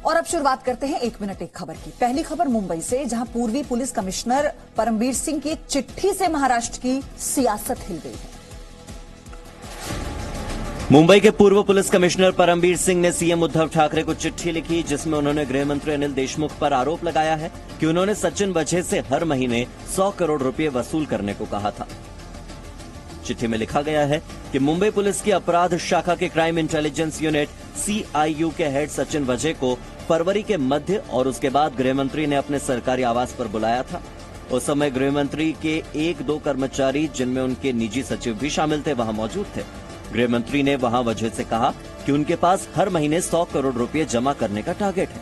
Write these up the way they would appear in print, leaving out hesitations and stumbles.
और अब शुरुआत करते हैं 1 मिनट 1 खबर की। पहली खबर मुंबई से, जहां पूर्वी पुलिस कमिश्नर परमबीर सिंह की एक चिट्ठी से महाराष्ट्र की सियासत हिल गई है। मुंबई के पूर्व पुलिस कमिश्नर परमबीर सिंह ने सीएम उद्धव ठाकरे को चिट्ठी लिखी, जिसमें उन्होंने गृह मंत्री अनिल देशमुख पर आरोप लगाया है कि उन्होंने सचिन वजह से हर महीने 100 करोड़ रुपए वसूल करने को कहा था। चिट्ठी में लिखा गया है कि मुंबई पुलिस की अपराध शाखा के क्राइम इंटेलिजेंस यूनिट CIU के हेड सचिन वजह को फरवरी के मध्य और उसके बाद गृह मंत्री ने अपने सरकारी आवास पर बुलाया था। उस समय गृह मंत्री के 1-2 कर्मचारी, जिनमें उनके निजी सचिव भी शामिल थे, वहां मौजूद थे। गृह मंत्री ने वहां वजह से कहा कि उनके पास हर महीने 100 करोड़ रुपए जमा करने का टारगेट है।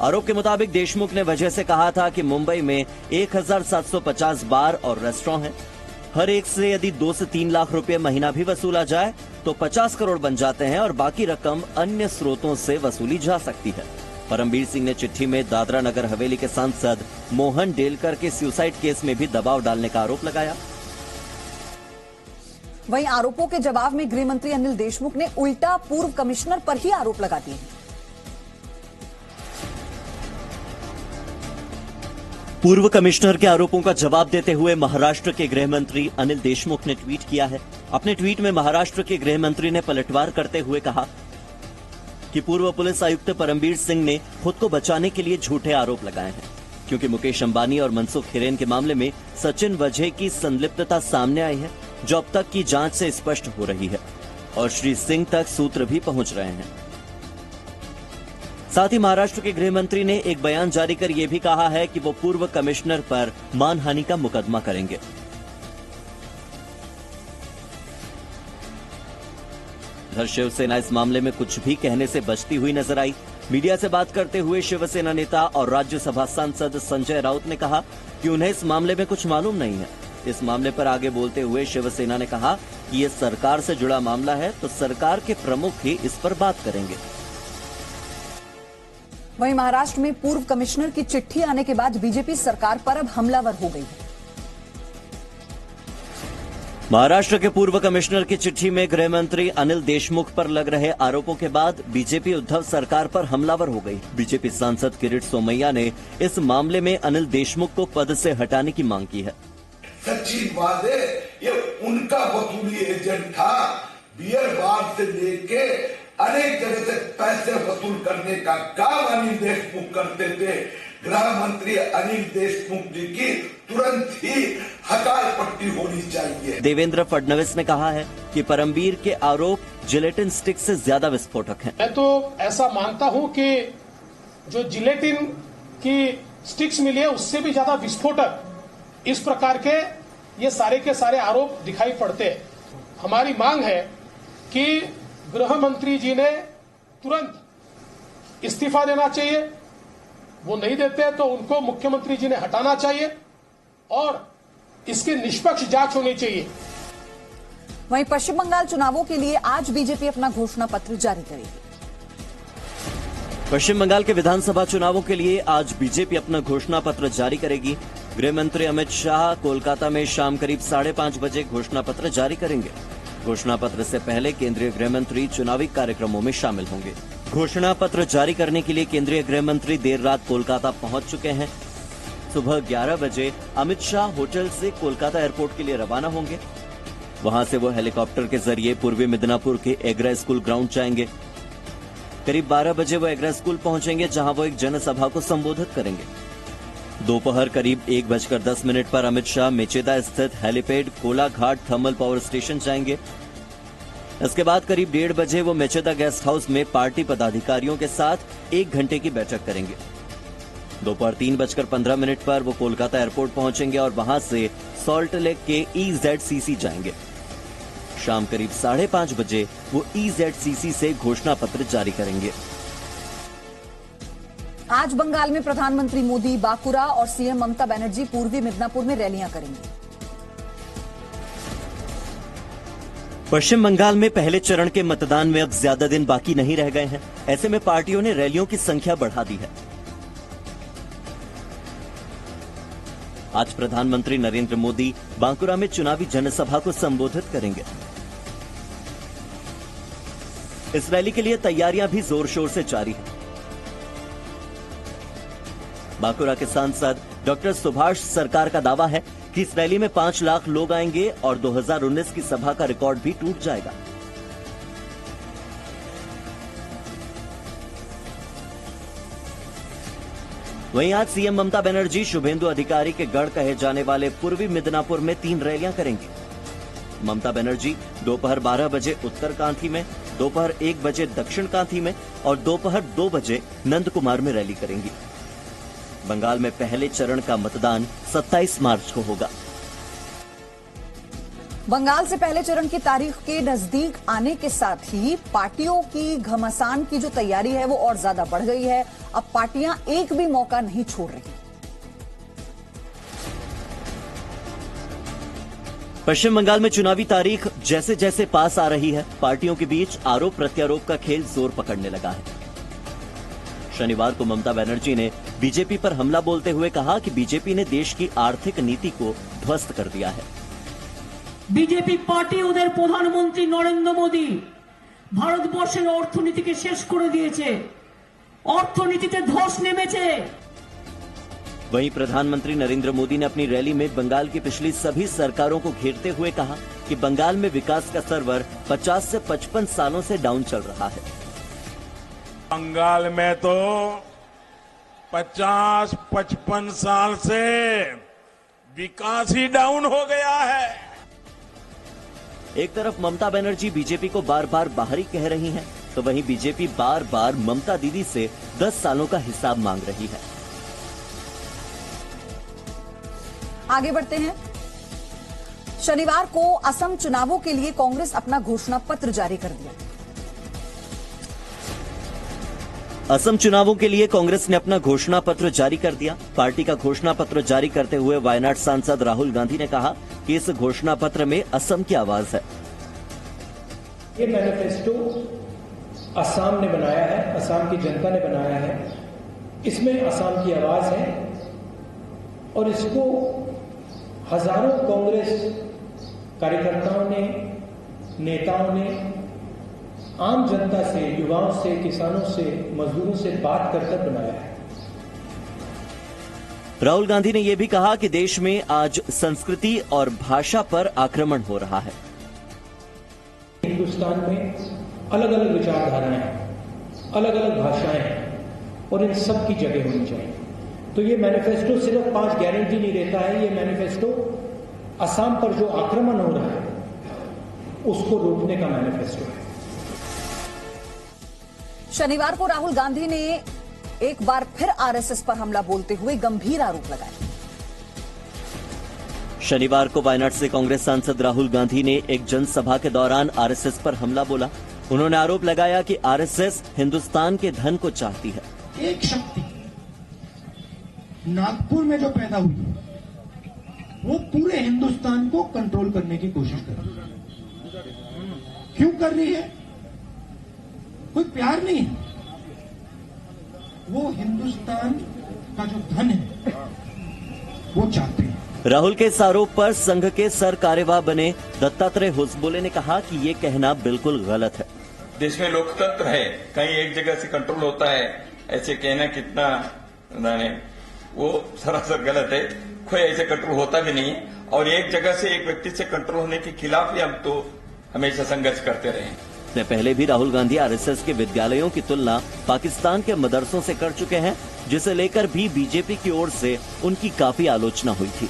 आरोप के मुताबिक देशमुख ने वजह से कहा था कि मुंबई में 1750 बार और रेस्टोरेंट हैं। हर एक से यदि 2 से 3 लाख रुपए महीना भी वसूला जाए तो 50 करोड़ बन जाते हैं और बाकी रकम अन्य स्रोतों से वसूली जा सकती है। परमबीर सिंह ने चिट्ठी में दादरा नगर हवेली के सांसद मोहन डेलकर के सुसाइड केस में भी दबाव डालने का आरोप लगाया। वहीं आरोपों के जवाब में गृह मंत्री अनिल देशमुख ने उल्टा पूर्व कमिश्नर पर ही आरोप लगा दिए। पूर्व कमिश्नर के आरोपों का जवाब देते हुए महाराष्ट्र के गृह मंत्री अनिल देशमुख ने ट्वीट किया है। अपने ट्वीट में महाराष्ट्र के गृह मंत्री ने पलटवार करते हुए कहा कि पूर्व पुलिस आयुक्त परमबीर सिंह ने खुद को बचाने के लिए झूठे आरोप लगाए हैं, क्योंकि मुकेश अंबानी और मनसुख हिरेन के मामले में सचिन वजह की संलिप्तता सामने आई है, जो अब तक की जांच से स्पष्ट हो रही है और श्री सिंह तक सूत्र भी पहुंच रहे हैं। साथ ही महाराष्ट्र के गृह मंत्री ने एक बयान जारी कर यह भी कहा है कि वो पूर्व कमिश्नर पर मानहानि का मुकदमा करेंगे। उधर शिवसेना इस मामले में कुछ भी कहने से बचती हुई नजर आई। मीडिया से बात करते हुए शिवसेना नेता और राज्यसभा सांसद संजय राउत ने कहा कि उन्हें इस मामले में कुछ मालूम नहीं है। इस मामले पर आगे बोलते हुए शिवसेना ने कहा कि यह सरकार से जुड़ा मामला है, तो सरकार के प्रमुख ही इस पर बात करेंगे। वहीं महाराष्ट्र में पूर्व कमिश्नर की चिट्ठी आने के बाद बीजेपी सरकार पर अब हमलावर हो गई है। महाराष्ट्र के पूर्व कमिश्नर की चिट्ठी में गृह मंत्री अनिल देशमुख पर लग रहे आरोपों के बाद बीजेपी उद्धव सरकार पर हमलावर हो गई। बीजेपी सांसद किरीट सोमैया ने इस मामले में अनिल देशमुख को पद से हटाने की मांग की है। सचिन वादे ये उनका वसूली एजेंट था। बियर बार से लेके अनेक जगह से पैसे वसूल करने का काम अनिल देशमुख करते थे। गृह मंत्री अनिल देशमुख जी की तुरंत ही हकाल पट्टी होनी चाहिए। देवेंद्र फडणवीस ने कहा है कि परमबीर के आरोप जिलेटिन स्टिक से ज्यादा विस्फोटक हैं। मैं तो ऐसा मानता हूं कि जो जिलेटिन की स्टिक्स मिली है उससे भी ज्यादा विस्फोटक इस प्रकार के ये सारे के सारे आरोप दिखाई पड़ते हैं। हमारी मांग है कि गृह मंत्री जी ने तुरंत इस्तीफा देना चाहिए। वो नहीं देते तो उनको मुख्यमंत्री जी ने हटाना चाहिए और इसकी निष्पक्ष जांच होनी चाहिए। वहीं पश्चिम बंगाल चुनावों के लिए आज बीजेपी अपना घोषणा पत्र जारी करेगी। पश्चिम बंगाल के विधानसभा चुनावों के लिए आज बीजेपी अपना घोषणा पत्र जारी करेगी। गृह मंत्री अमित शाह कोलकाता में शाम करीब 5:30 बजे घोषणा पत्र जारी करेंगे। घोषणा पत्र से पहले केंद्रीय गृह मंत्री चुनावी कार्यक्रमों में शामिल होंगे। घोषणा पत्र जारी करने के लिए केंद्रीय गृह मंत्री देर रात कोलकाता पहुंच चुके हैं। सुबह 11 बजे अमित शाह होटल से कोलकाता एयरपोर्ट के लिए रवाना होंगे। वहां से वो हेलीकॉप्टर के जरिए पूर्वी मिदनापुर के एग्रा स्कूल ग्राउंड जाएंगे। करीब 12 बजे वो एग्रा स्कूल पहुंचेंगे, जहां वो एक जनसभा को संबोधित करेंगे। दोपहर करीब 1:10 पर अमित शाह मेचेदा स्थित helipad Kolaghat thermal power station जाएंगे। इसके बाद करीब 1:30 बजे वो मेचेदा गेस्ट हाउस में पार्टी पदाधिकारियों के साथ 1 घंटे की बैठक करेंगे। दोपहर 3:15 पर वो कोलकाता एयरपोर्ट पहुंचेंगे और वहां से सॉल्ट लेक के EZCC जाएंगे। शाम करीब 5:30 बजे वो EZCC से घोषणा पत्र जारी करेंगे। आज बंगाल में प्रधानमंत्री मोदी बांकुरा और सीएम ममता बनर्जी पूर्वी मिदनापुर में रैलियां करेंगे। पश्चिम बंगाल में पहले चरण के मतदान में अब ज्यादा दिन बाकी नहीं रह गए हैं। ऐसे में पार्टियों ने रैलियों की संख्या बढ़ा दी है। आज प्रधानमंत्री नरेंद्र मोदी बांकुरा में चुनावी जनसभा को संबोधित करेंगे। इस रैली के लिए तैयारियां भी जोर शोर से जारी है। बांकुरा के सांसद डॉक्टर सुभाष सरकार का दावा है कि इस रैली में 5 लाख लोग आएंगे और 2019 की सभा का रिकॉर्ड भी टूट जाएगा। वहीं आज सीएम ममता बनर्जी शुभेंदु अधिकारी के गढ़ कहे जाने वाले पूर्वी मिदनापुर में 3 रैलियां करेंगी। ममता बनर्जी दोपहर 12 बजे उत्तर कांथी में, दोपहर 1 बजे दक्षिण कांथी में और दोपहर 2 बजे नंदकुमार में रैली करेंगी। बंगाल में पहले चरण का मतदान 27 मार्च को होगा। बंगाल से पहले चरण की तारीख के नजदीक आने के साथ ही पार्टियों की घमासान की जो तैयारी है वो और ज्यादा बढ़ गई है। अब पार्टियां एक भी मौका नहीं छोड़ रही। पश्चिम बंगाल में चुनावी तारीख जैसे जैसे पास आ रही है, पार्टियों के बीच आरोप प्रत्यारोप का खेल जोर पकड़ने लगा है। शनिवार को ममता बनर्जी ने बीजेपी पर हमला बोलते हुए कहा कि बीजेपी ने देश की आर्थिक नीति को ध्वस्त कर दिया है। বিজেপি পার্টি ওদের প্রধানমন্ত্রী নরেন্দ্র মোদী ভারতবর্ষের অর্থনীতিকে শেষ করে দিয়েছে, অর্থনীতিতে ধস নেমেছে। वहीं प्रधानमंत्री नरेंद्र मोदी ने अपनी रैली में बंगाल की पिछली सभी सरकारों को घेरते हुए कहा कि बंगाल में विकास का सर्वर 50 से 55 सालों से डाउन चल रहा है। बंगाल में तो 50-55 साल से विकास ही डाउन हो गया है। एक तरफ ममता बनर्जी बीजेपी को बार बार बाहरी कह रही हैं, तो वहीं बीजेपी बार बार ममता दीदी से 10 सालों का हिसाब मांग रही है। आगे बढ़ते हैं। शनिवार को असम चुनावों के लिए कांग्रेस अपना घोषणा पत्र जारी कर दिया। असम चुनावों के लिए कांग्रेस ने अपना घोषणा पत्र जारी कर दिया। पार्टी का घोषणा पत्र जारी करते हुए वायनाड सांसद राहुल गांधी ने कहा कि इस घोषणा पत्र में असम की आवाज है। ये मैनिफेस्टो असम ने बनाया है, असम की जनता ने बनाया है। इसमें असम की आवाज है और इसको हजारों कांग्रेस कार्यकर्ताओं ने, नेताओं ने आम जनता से, युवाओं से, किसानों से, मजदूरों से बात कर बनाया है। राहुल गांधी ने यह भी कहा कि देश में आज संस्कृति और भाषा पर आक्रमण हो रहा है। हिंदुस्तान में अलग अलग विचारधाराएं हैं, अलग अलग भाषाएं हैं और इन सब की जगह होनी चाहिए। तो ये मैनिफेस्टो सिर्फ 5 गारंटी नहीं देता है, ये मैनिफेस्टो असम पर जो आक्रमण हो रहा है उसको रोकने का मैनिफेस्टो है। शनिवार को राहुल गांधी ने एक बार फिर आरएसएस पर हमला बोलते हुए गंभीर आरोप लगाए। शनिवार को वायनाड से कांग्रेस सांसद राहुल गांधी ने एक जनसभा के दौरान आरएसएस पर हमला बोला। उन्होंने आरोप लगाया कि आरएसएस हिंदुस्तान के धन को चाहती है। एक शक्ति नागपुर में जो पैदा हुई वो पूरे हिंदुस्तान को कंट्रोल करने की कोशिश कर रही है। क्यों कर रही है? कोई प्यार नहीं है, वो हिंदुस्तान का जो धन है वो चाहते हैं। राहुल के इस आरोप पर संघ के सर कार्यवाह बने दत्तात्रेय होसबोले ने कहा कि ये कहना बिल्कुल गलत है। देश में लोकतंत्र है, कहीं एक जगह से कंट्रोल होता है, ऐसे कहना कितना वो सरासर गलत है। कोई ऐसे कंट्रोल होता भी नहीं है और एक जगह से एक व्यक्ति से कंट्रोल होने के खिलाफ ही हम तो हमेशा संघर्ष करते रहे। इससे पहले भी राहुल गांधी आरएसएस के विद्यालयों की तुलना पाकिस्तान के मदरसों से कर चुके हैं, जिसे लेकर भी बीजेपी की ओर से उनकी काफी आलोचना हुई थी।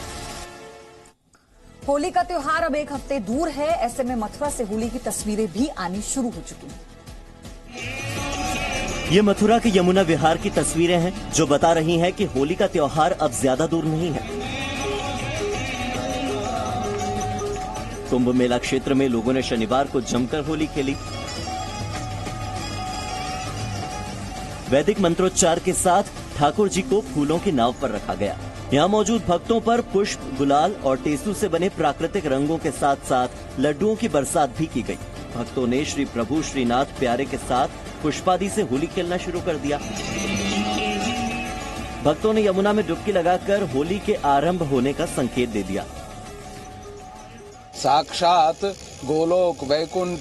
होली का त्योहार अब एक हफ्ते दूर है, ऐसे में मथुरा से होली की तस्वीरें भी आनी शुरू हो चुकी हैं। ये मथुरा के यमुना विहार की तस्वीरें हैं जो बता रही हैं कि होली का त्योहार अब ज्यादा दूर नहीं है। कुंभ मेला क्षेत्र में लोगों ने शनिवार को जमकर होली खेली। वैदिक मंत्रोच्चार के साथ ठाकुर जी को फूलों की नाव पर रखा गया। यहाँ मौजूद भक्तों पर पुष्प, गुलाल और टेसू से बने प्राकृतिक रंगों के साथ साथ लड्डुओं की बरसात भी की गई। भक्तों ने श्री प्रभु श्रीनाथ प्यारे के साथ पुष्पादि से होली खेलना शुरू कर दिया। भक्तों ने यमुना में डुबकी लगाकर होली के आरंभ होने का संकेत दे दिया। साक्षात गोलोक वैकुंठ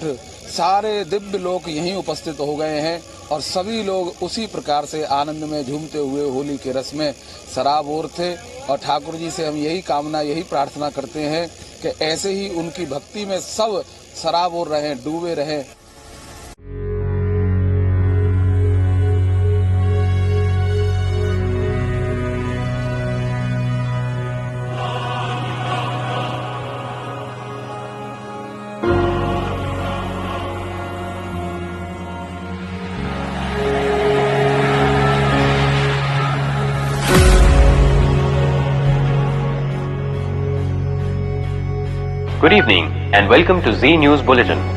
सारे दिव्य लोग यहीं उपस्थित हो गए हैं और सभी लोग उसी प्रकार से आनंद में झूमते हुए होली के रस में सराबोर थे। और ठाकुर जी से हम यही कामना, यही प्रार्थना करते हैं कि ऐसे ही उनकी भक्ति में सब सराबोर रहें, डूबे रहें। Good evening and welcome to Z News Bulletin.